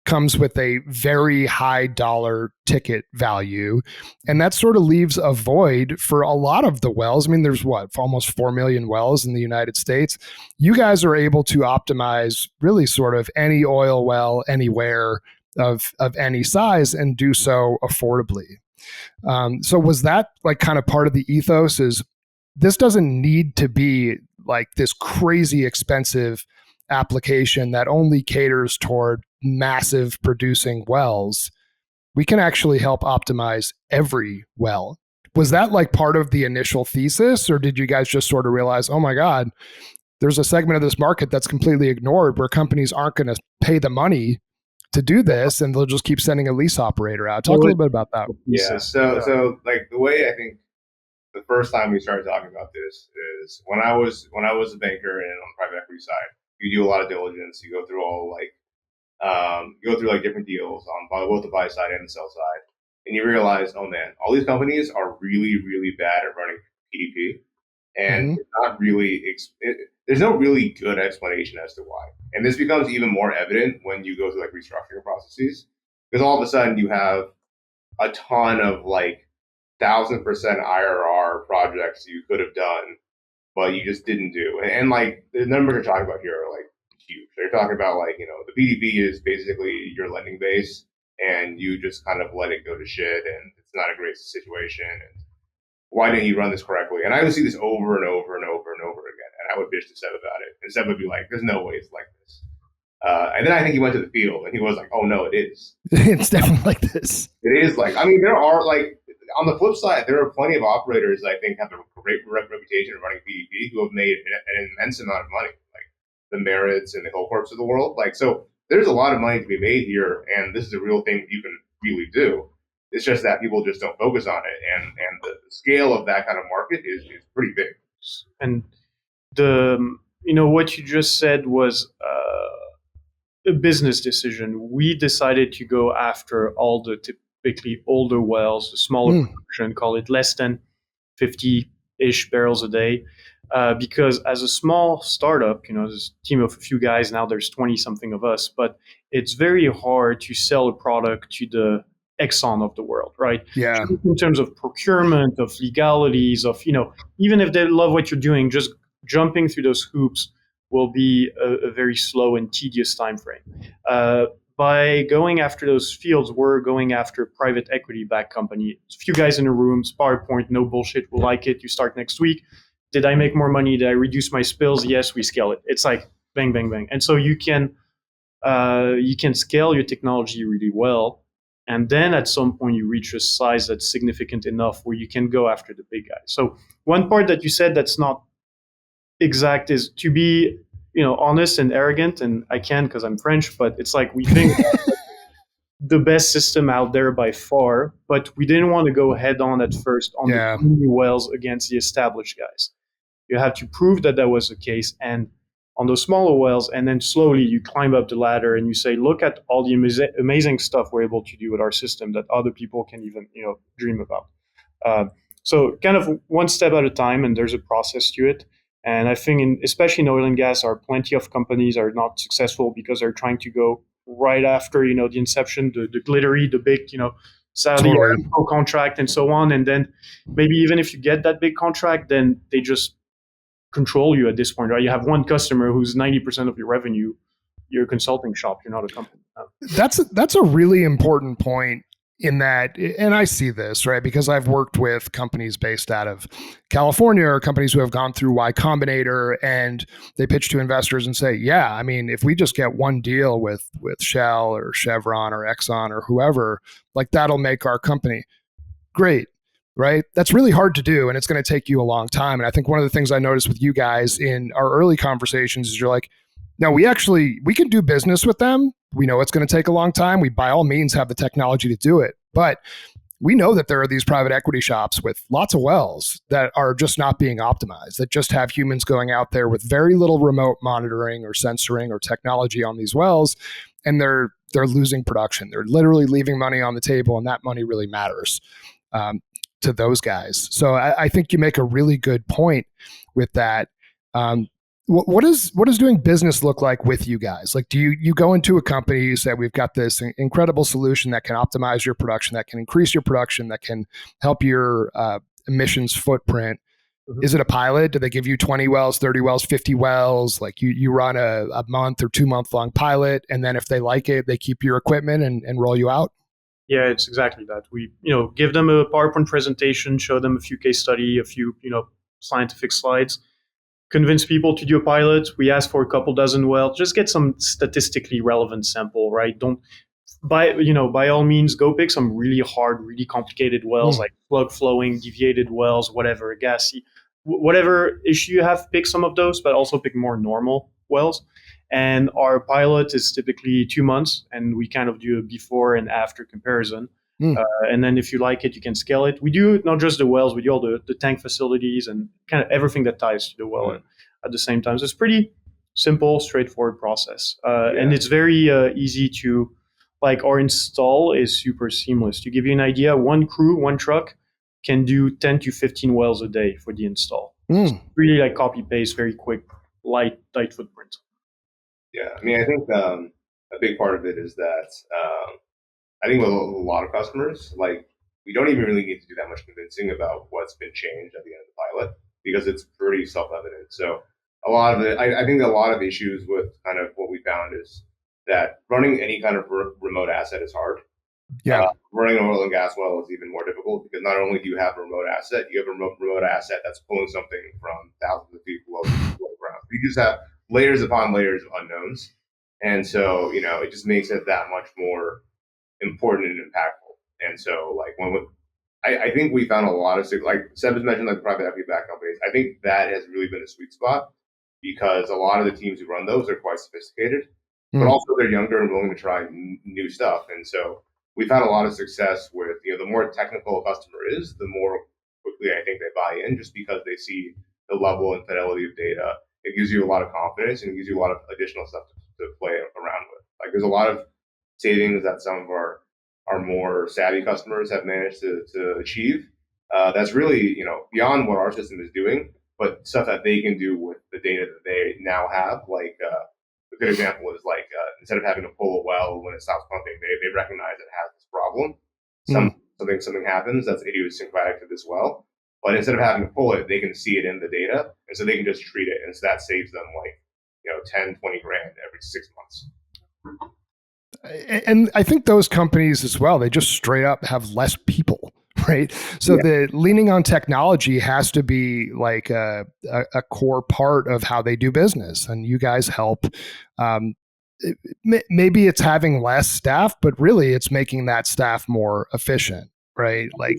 comes with a very high dollar ticket value. And that sort of leaves a void for a lot of the wells. I mean, there's almost 4 million wells in the United States. You guys are able to optimize really sort of any oil well anywhere of any size and do so affordably. So was that like kind of part of the ethos is this doesn't need to be like this crazy expensive application that only caters toward massive producing wells. We can actually help optimize every well. Was that like part of the initial thesis, or did you guys just sort of realize, oh my God, there's a segment of this market that's completely ignored where companies aren't going to pay the money to do this and they'll just keep sending a lease operator out? Talk a little bit about that.
Yeah. So like the way I think the first time we started talking about this is when I was a banker and on the private equity side, you do a lot of diligence. You go through like different deals on both the buy side and the sell side, and you realize, oh man, all these companies are really, really bad at running PDP, and it's not really there's no really good explanation as to why. And this becomes even more evident when you go through like restructuring processes, because all of a sudden you have a ton of like 1,000% IRR projects you could have done, but you just didn't do. And like the numbers you're talking about here are like huge. They're talking about like, the PDP is basically your lending base and you just kind of let it go to shit and it's not a great situation. And why didn't you run this correctly? And I would see this over and over and over and over again. And I would bitch to Seb about it. And Seb would be like, there's no way it's like this. And then I think he went to the field and he was like, oh no, it is.
It's definitely like this.
It is like, I mean, there are like, on the flip side, there are plenty of operators I think have a great reputation of running PDP who have made an immense amount of money, like the Merits and the Hillcorps of the world. Like, so there's a lot of money to be made here, and this is a real thing you can really do. It's just that people just don't focus on it, and the scale of that kind of market is pretty big.
And what you just said was a business decision. We decided to go after all the typically older wells, the smaller production, call it less than 50-ish barrels a day, because as a small startup, there's a team of a few guys, now there's 20-something of us, but it's very hard to sell a product to the Exxon of the world, right?
Yeah.
In terms of procurement, of legalities, of, even if they love what you're doing, just jumping through those hoops will be a very slow and tedious time frame. By going after those fields, we're going after private equity-backed company. It's a few guys in a room, it's PowerPoint, no bullshit, we'll like it, you start next week. Did I make more money? Did I reduce my spills? Yes, we scale it. It's like bang, bang, bang. And so you can scale your technology really well. And then at some point you reach a size that's significant enough where you can go after the big guys. So one part that you said that's not exact is to be, honest and arrogant, and I can because I'm French, but it's like we think the best system out there by far, but we didn't want to go head on at first on the new wells against the established guys. You have to prove that was the case, and on those smaller wells, and then slowly you climb up the ladder and you say, look at all the amazing stuff we're able to do with our system that other people can even dream about. So kind of one step at a time, and there's a process to it. And I think, especially in oil and gas, plenty of companies are not successful because they're trying to go right after the inception, the glittery, the big Saudi Aramco contract and so on. And then maybe even if you get that big contract, then they just control you at this point, right? You have one customer who's 90% of your revenue. You're a consulting shop. You're not a company.
That's a really important point in that, and I see this, right? Because I've worked with companies based out of California or companies who have gone through Y Combinator, and they pitch to investors and say, yeah, I mean, if we just get one deal with Shell or Chevron or Exxon or whoever, like that'll make our company great. Right? That's really hard to do, and it's going to take you a long time. And I think one of the things I noticed with you guys in our early conversations is you're like, no, we can do business with them. We know it's going to take a long time. We by all means have the technology to do it. But we know that there are these private equity shops with lots of wells that are just not being optimized, that just have humans going out there with very little remote monitoring or sensoring or technology on these wells, and they're losing production. They're literally leaving money on the table, and that money really matters to those guys. So I think you make a really good point with that. What does doing business look like with you guys? Like, do you go into a company, you say, we've got this incredible solution that can optimize your production, that can increase your production, that can help your emissions footprint. Mm-hmm. Is it a pilot? Do they give you 20 wells, 30 wells, 50 wells? Like you run a month or 2 month long pilot, and then if they like it, they keep your equipment and roll you out?
Yeah, it's exactly that. We, give them a PowerPoint presentation, show them a few case study, a few, scientific slides, convince people to do a pilot. We ask for a couple dozen wells, just get some statistically relevant sample, right? Don't by all means go pick some really hard, really complicated wells, like plug flowing, deviated wells, whatever, gassy, whatever issue you have, pick some of those, but also pick more normal wells. And our pilot is typically 2 months, and we kind of do a before and after comparison. And then if you like it, you can scale it. We do not just the wells, we do all the tank facilities and kind of everything that ties to the well at the same time. So it's pretty simple, straightforward process. And it's very easy to, like, our install is super seamless. To give you an idea, one crew, one truck can do 10 to 15 wells a day for the install. It's really like copy paste, very quick, light footprint.
Yeah, I mean, I think a big part of it is that I think with a lot of customers, like, we don't even really need to do that much convincing about what's been changed at the end of the pilot, because it's pretty self-evident. So a lot of it, I think a lot of issues with kind of what we found is that running any kind of remote asset is hard.
Yeah.
Running an oil and gas well is even more difficult because not only do you have a remote asset, you have a remote asset that's pulling something from thousands of feet below the ground. You just have layers upon layers of unknowns. And so, it just makes it that much more important and impactful. And so, like, I think we found a lot of, like Seb has mentioned, like private equity backed companies. I think that has really been a sweet spot because a lot of the teams who run those are quite sophisticated, but also they're younger and willing to try new stuff. And so we've had a lot of success with, the more technical a customer is, the more quickly I think they buy in just because they see the level and fidelity of data. It gives you a lot of confidence and it gives you a lot of additional stuff to play around with. Like there's a lot of savings that some of our more savvy customers have managed to achieve. That's really, beyond what our system is doing, but stuff that they can do with the data that they now have. Like a good example is like instead of having to pull a well when it stops pumping, they recognize it has this problem. Something happens that's idiosyncratic to this well. But instead of having to pull it, they can see it in the data, and so they can just treat it, and so that saves them like 10, 20 grand every 6 months.
And I think those companies as well, they just straight up have less people, right? So the leaning on technology has to be like a core part of how they do business. And you guys help. Maybe it's having less staff, but really it's making that staff more efficient, right? Like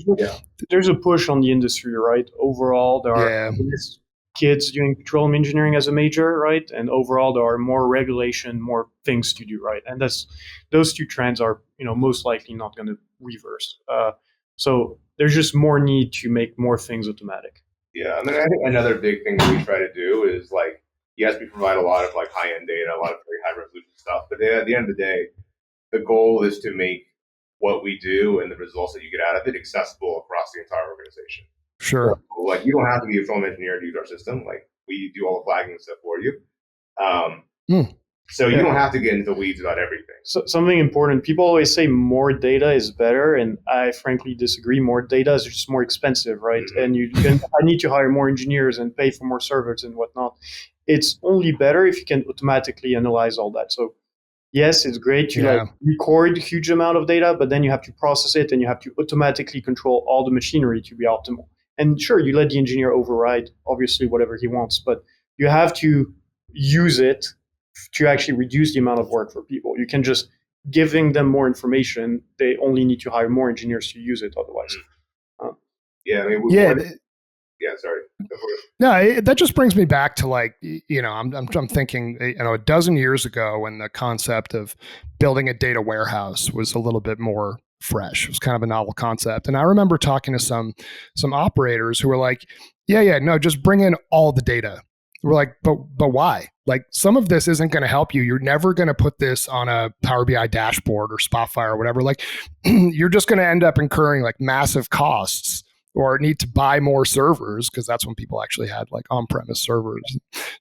there's a push on the industry, right? Overall, there are kids doing petroleum engineering as a major, right? And overall, there are more regulation, more things to do, right? And those two trends are, most likely not going to reverse. So there's just more need to make more things automatic.
Yeah, I mean, I think another big thing that we try to do is like, yes, we provide a lot of like high-end data, a lot of very high resolution stuff, but at the end of the day, the goal is to make what we do and the results that you get out of it accessible across the entire organization.
Sure.
So, like you don't have to be a petroleum engineer to use our system. Like we do all the flagging stuff for you. So you don't have to get into the weeds about everything.
So, something important. People always say more data is better, and I frankly disagree. More data is just more expensive, right? And I need to hire more engineers and pay for more servers and whatnot. It's only better if you can automatically analyze all that. So yes, it's great to record a huge amount of data, but then you have to process it and you have to automatically control all the machinery to be optimal. And sure, you let the engineer override, obviously, whatever he wants, but you have to use it to actually reduce the amount of work for people. You can just giving them more information. They only need to hire more engineers to use it otherwise.
Sorry.
No, that just brings me back to like, I'm thinking, a dozen years ago when the concept of building a data warehouse was a little bit more fresh. It was kind of a novel concept. And I remember talking to some operators who were like, no, just bring in all the data. We're like, but why? Like some of this isn't going to help you. You're never going to put this on a Power BI dashboard or Spotfire or whatever. Like you're just going to end up incurring like massive costs or need to buy more servers because that's when people actually had like on-premise servers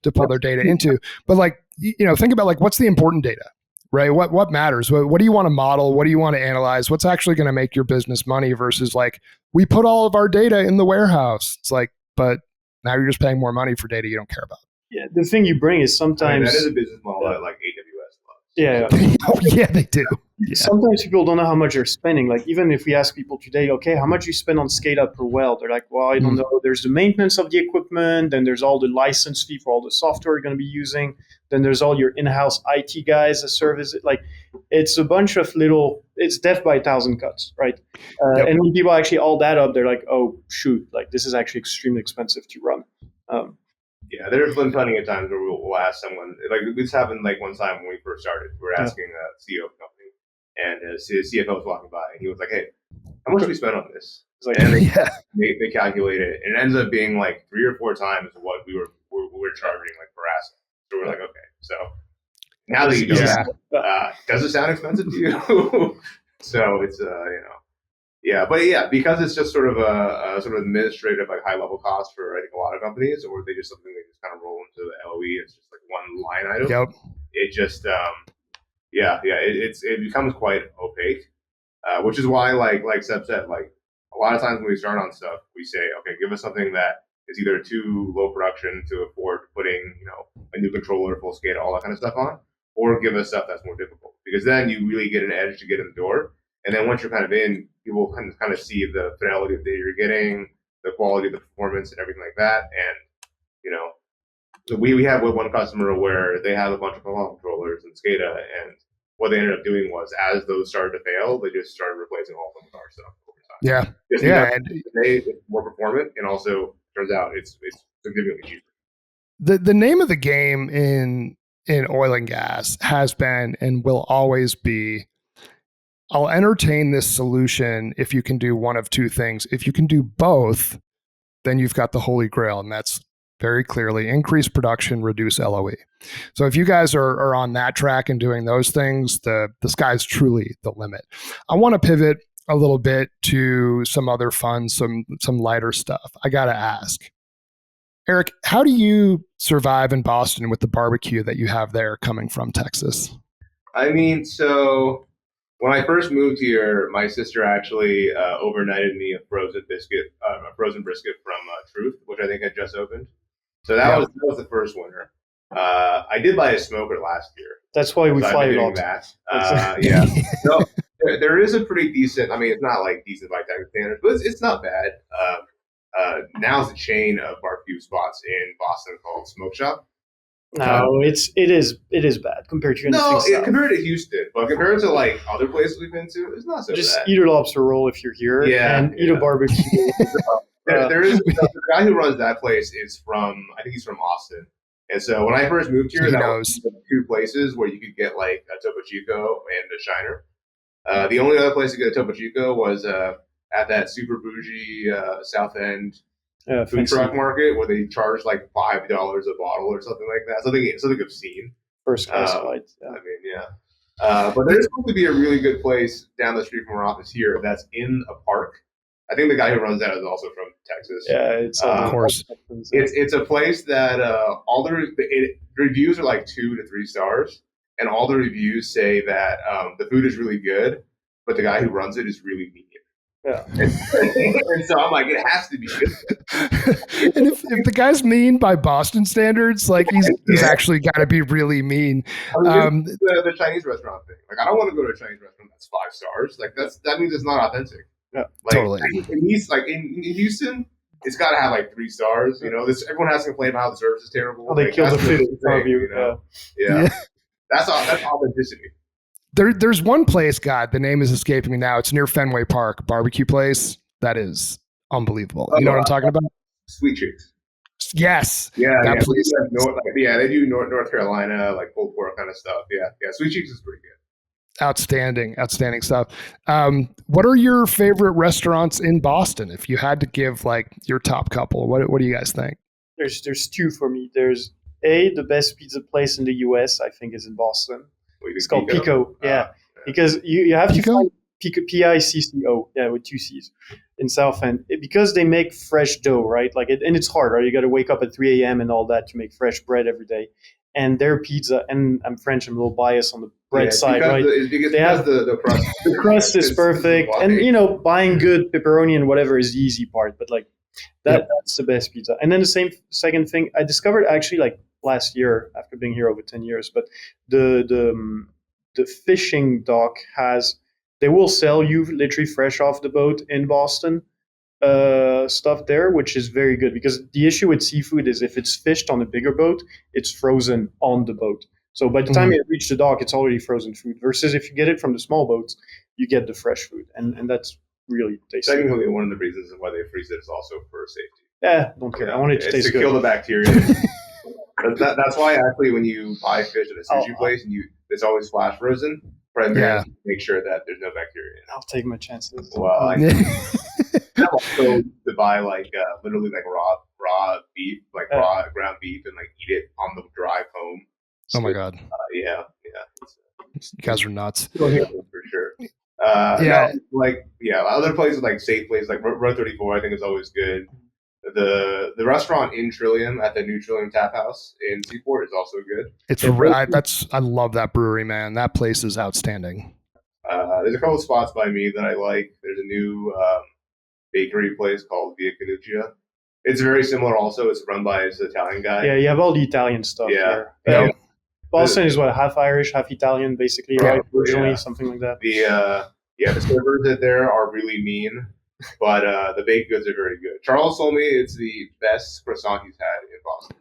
to pull their data into. But like, think about like, what's the important data, right? What matters? What do you want to model? What do you want to analyze? What's actually going to make your business money versus like, we put all of our data in the warehouse. It's like, but now you're just paying more money for data you don't care about.
Yeah, the thing you bring is sometimes...
that is a business model that like AWS loves.
Yeah.
They do. Yeah.
Sometimes people don't know how much they're spending. Like even if we ask people today, okay, how much you spend on ScaleUp per well? They're like, well, I don't know. There's the maintenance of the equipment. Then there's all the license fee for all the software you're going to be using. Then there's all your in-house IT guys that service it. Like it's a bunch of it's death by a thousand cuts, right? And when people actually all that up, they're like, oh, shoot, like this is actually extremely expensive to run.
There's been plenty of times where we'll ask someone, like this happened like one time when we first started. We were asking a CEO of a company, and his CFO was walking by, and he was like, "Hey, how much do we spend on this?" It's like, and they calculate it, and it ends up being like 3 or 4 times what we were charging like per asset. So we're like, okay, so now that you know that, does it sound expensive to you? So it's because it's just sort of a sort of administrative, like high level cost for I think a lot of companies, or they just something they just kind of roll into the LOE. It's just like one line item. It just it becomes quite opaque, which is why like Seb said, like a lot of times when we start on stuff, we say, okay, give us something that is either too low production to afford putting, a new controller, full SCADA, all that kind of stuff on, or give us stuff that's more difficult. Because then you really get an edge to get in the door. And then once you're kind of in, you will kind of see the fidelity of data you're getting, the quality of the performance, and everything like that. And we have with one customer where they have a bunch of controllers and SCADA, and what they ended up doing was, as those started to fail, they just started replacing all of them with our stuff over time.
Yeah,
just
yeah. And
today it's more performant, and also turns out it's significantly cheaper.
The name of the game in oil and gas has been and will always be, I'll entertain this solution if you can do one of two things. If you can do both, then you've got the holy grail, and that's very clearly increase production, reduce LOE. So if you guys are on that track and doing those things, the sky's truly the limit. I want to pivot a little bit to some other fun, some lighter stuff. I got to ask, Eric, how do you survive in Boston with the barbecue that you have there coming from Texas?
I mean, so when I first moved here, my sister actually overnighted me a frozen brisket from Truth, which I think had just opened. So that was the first winter. I did buy a smoker last year.
That's why we fly a lot.
Yeah. So there is a pretty decent. I mean, it's not like decent by Texas standards, but it's not bad. Now's a chain of barbecue spots in Boston called Smoke Shop.
No, it is bad compared to
compared to Houston, but compared to like other places we've been to, it's not so
just
bad.
Eat a lobster roll if you're here, and eat a barbecue.
There is the guy who runs that place is I think he's from Austin, and so when I first moved here, that was two places where you could get like a Topo Chico and a Shiner. The only other place to get a Topo Chico was at that super bougie South End food truck market where they charge like $5 a bottle or something like that. Something obscene.
First class flights.
Yeah. I mean, yeah. But there's supposed to be a really good place down the street from our office here that's in a park. I think the guy who runs that is also from Texas.
Yeah, it's
of course.
It's a place that all the reviews are like 2 to 3 stars, and all the reviews say that the food is really good, but the guy who runs it is really mean.
Yeah.
And so I'm like, it has to be good.
And if the guy's mean by Boston standards, like he's actually got to be really mean.
The Chinese restaurant thing. Like, I don't want to go to a Chinese restaurant that's 5 stars. Like that means it's not authentic.
Yeah,
like,
totally.
In Houston, it's got to have like 3 stars. Everyone has to complain about how the service is terrible.
Oh, they kill the food in front of you.
Yeah. That's authenticity.
There's one place, God, the name is escaping me now. It's near Fenway Park, barbecue place. That is unbelievable. You know what I'm talking about?
Sweet Chicks.
Yes.
Yeah.
That place.
They do North Carolina, like pulled pork kind of stuff. Yeah. Sweet Chicks is pretty good.
Outstanding stuff. What are your favorite restaurants in Boston? If you had to give like your top couple, what do you guys think?
There's 2 for me. There's the best pizza place in the US, I think, is in Boston. It's called Pico. Yeah. Because you have to find Pico, Picco, with 2 C's in South End, because they make fresh dough, right? And it's hard, right? You got to wake up at 3 a.m. and all that to make fresh bread every day. And their pizza, and I'm French, I'm a little biased on the bread side, right?
The crust.
The crust is perfect, and buying good pepperoni and whatever is the easy part, but that's the best pizza. And then the second thing I discovered actually last year after being here over 10 years, but the fishing dock they will sell you literally fresh off the boat in Boston stuff there, which is very good, because the issue with seafood is if it's fished on a bigger boat, it's frozen on the boat. So by the time you reach the dock, it's already frozen food, versus if you get it from the small boats, you get the fresh food, and that's really tasty.
Technically, one of the reasons why they freeze it is also for safety.
Yeah, don't care. I want it to taste good.
Kill the bacteria. That's why actually when you buy fish at a sushi place and it's always flash frozen, make sure that there's no bacteria in it.
I'll take my chances.
Well, I also to buy literally raw beef, raw ground beef, and eat it on the drive home.
Oh my God.
Yeah.
You guys are nuts.
For sure. Other places like safe places like Road 34, I think is always good. The restaurant in Trillium at the New Trillium Tap House in Seaport is also good.
I love that brewery, man. That place is outstanding.
There's a couple of spots by me that I like. There's a new bakery place called Via Canuccia It's very similar. Also, it's run by this Italian guy.
Yeah, you have all the Italian stuff here.
Yep.
Boston is what, half Irish, half Italian, basically, right? Originally, something like that.
The servers there are really mean, but the baked goods are very good. Charles told me it's the best croissant he's had in Boston.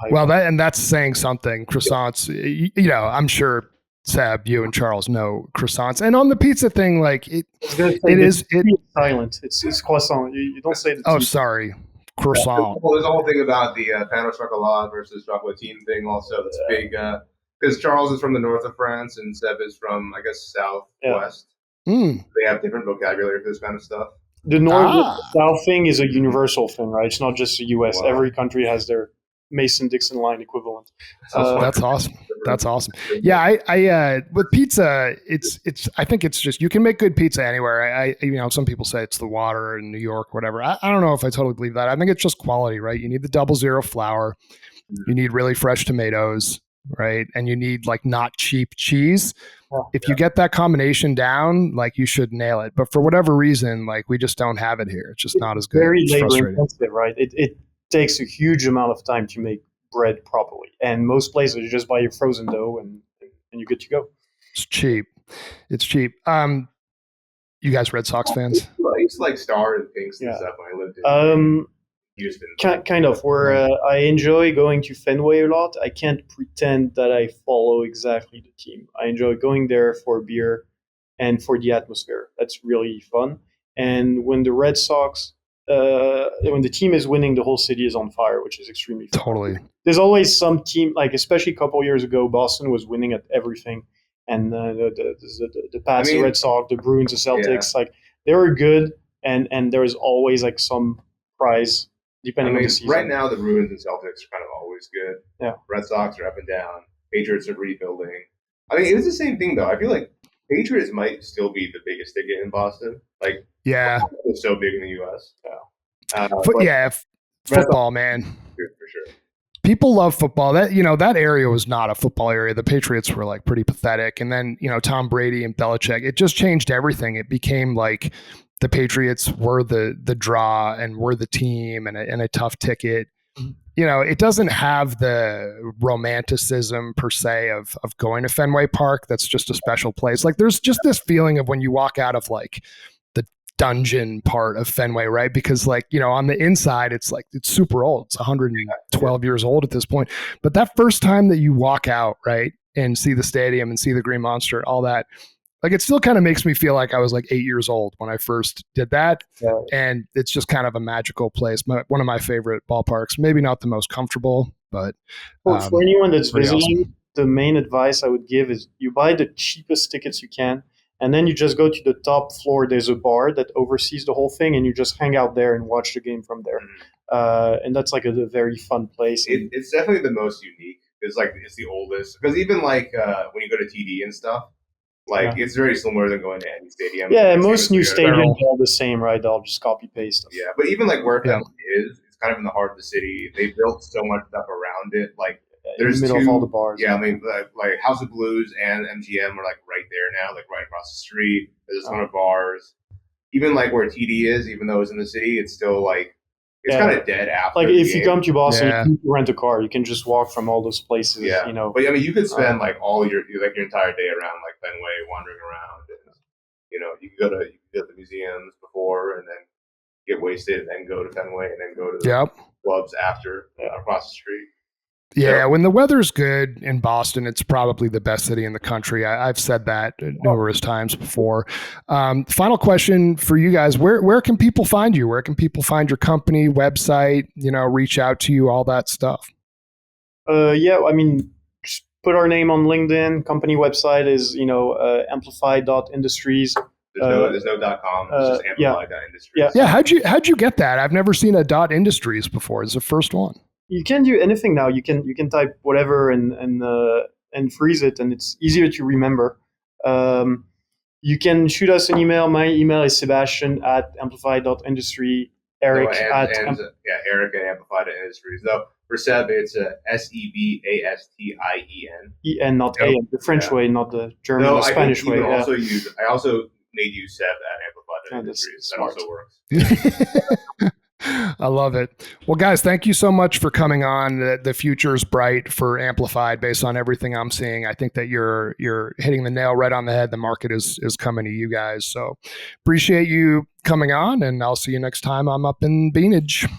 Well, that's saying something. Croissants, I'm sure Seb, you and Charles know croissants. And on the pizza thing, like it's
silent. It's croissant. You don't say the
Oh, sorry. Croissant.
Well, there's a whole thing about the pain au chocolat versus chocolatine thing also. It's big, because Charles is from the north of France and Seb is from, I guess, southwest. They have different vocabulary for this kind of stuff.
The north-south thing is a universal thing, right? It's not just the U.S. Wow. Every country has their Mason-Dixon line equivalent.
That's awesome. That's awesome. Yeah, I with pizza, I think it's just, you can make good pizza anywhere. Some people say it's the water in New York, whatever. I don't know if I totally believe that. I think it's just quality, right? You need the 00 flour. You need really fresh tomatoes, right? And you need like not cheap cheese. If you get that combination down, like you should nail it. But for whatever reason, like we just don't have it here. It's just not as good.
Very labor intensive, right? It takes a huge amount of time to make bread properly. And most places you just buy your frozen dough and you're good to go.
It's cheap. You guys Red Sox fans?
I used to like Star and Pinks and stuff when I lived in Houston.
Kind of. I enjoy going to Fenway a lot. I can't pretend that I follow exactly the team. I enjoy going there for beer and for the atmosphere. That's really fun. And when the Red Sox, when the team is winning, the whole city is on fire, which is extremely fun.
Totally.
There's always some team, like especially a couple years ago, Boston was winning at everything. And the Pats, the Red Sox, the Bruins, the Celtics, like they were good. And there was always like some prize. Depending on the season.
Right now, the Bruins and Celtics are kind of always good.
Yeah.
Red Sox are up and down. Patriots are rebuilding. I mean, it was the same thing, though. I feel like Patriots might still be the biggest ticket in Boston. Like, it's so big in the U.S.
Football, man.
Good, for sure.
People love football. That area was not a football area. The Patriots were like pretty pathetic. And then, Tom Brady and Belichick, it just changed everything. It became like the Patriots were the draw and were the team and a tough ticket. It doesn't have the romanticism per se of going to Fenway Park. That's just a special place. Like there's just this feeling of when you walk out of like the dungeon part of Fenway, right? Because like, on the inside, it's like, it's super old. It's 112 years old at this point. But that first time that you walk out, right, and see the stadium and see the Green Monster, all that, like it still kind of makes me feel like I was like 8 years old when I first did that. Yeah. And it's just kind of a magical place. One of my favorite ballparks, maybe not the most comfortable, but
for anyone that's visiting, awesome. The main advice I would give is you buy the cheapest tickets you can. And then you just go to the top floor. There's a bar that oversees the whole thing and you just hang out there and watch the game from there. And that's like a very fun place.
It's definitely the most unique. It's the oldest. Because even like when you go to TD and stuff, it's very similar than going to any stadium.
Yeah, most new stadiums are all the same, right? They'll just copy paste.
Yeah, but even like where Fenway is, it's kind of in the heart of the city. They built so much stuff around it. Like there's
in the middle of all the bars.
Yeah, I mean, like House of Blues and MGM are like right there now, like right across the street. There's a ton of bars. Even like where TD is, even though it's in the city, it's still like it's kind of dead after.
Like if you come to Boston, you can rent a car. You can just walk from all those places.
Yeah, but I mean, you could spend like all your entire day around like Fenway, wandering around. And, you could go to the museums before, and then get wasted, and then go to Fenway, and then go to the clubs after across the street.
Yeah, when the weather's good in Boston, it's probably the best city in the country. I've said that numerous times before. Final question for you guys. Where can people find you? Where can people find your company, website, reach out to you, all that stuff?
Just put our name on LinkedIn. Company website is, amplify.industries.
There's no .com. It's just amplify.industries.
Yeah. How'd you get that? I've never seen a .industries before. It's the first one.
You can do anything now. You can type whatever and freeze it, and it's easier to remember. You can shoot us an email. My email is Sebastian at amplify.industry. Eric at
Eric at amplify.industries. Though for Seb, it's Sebastien.
En, not A, the French way, not the German or Spanish way.
I also made use Seb at amplify.industries. That also works.
I love it. Well, guys, thank you so much for coming on. The future is bright for Amplified based on everything I'm seeing. I think that you're hitting the nail right on the head. The market is coming to you guys. So appreciate you coming on, and I'll see you next time I'm up in Beanage.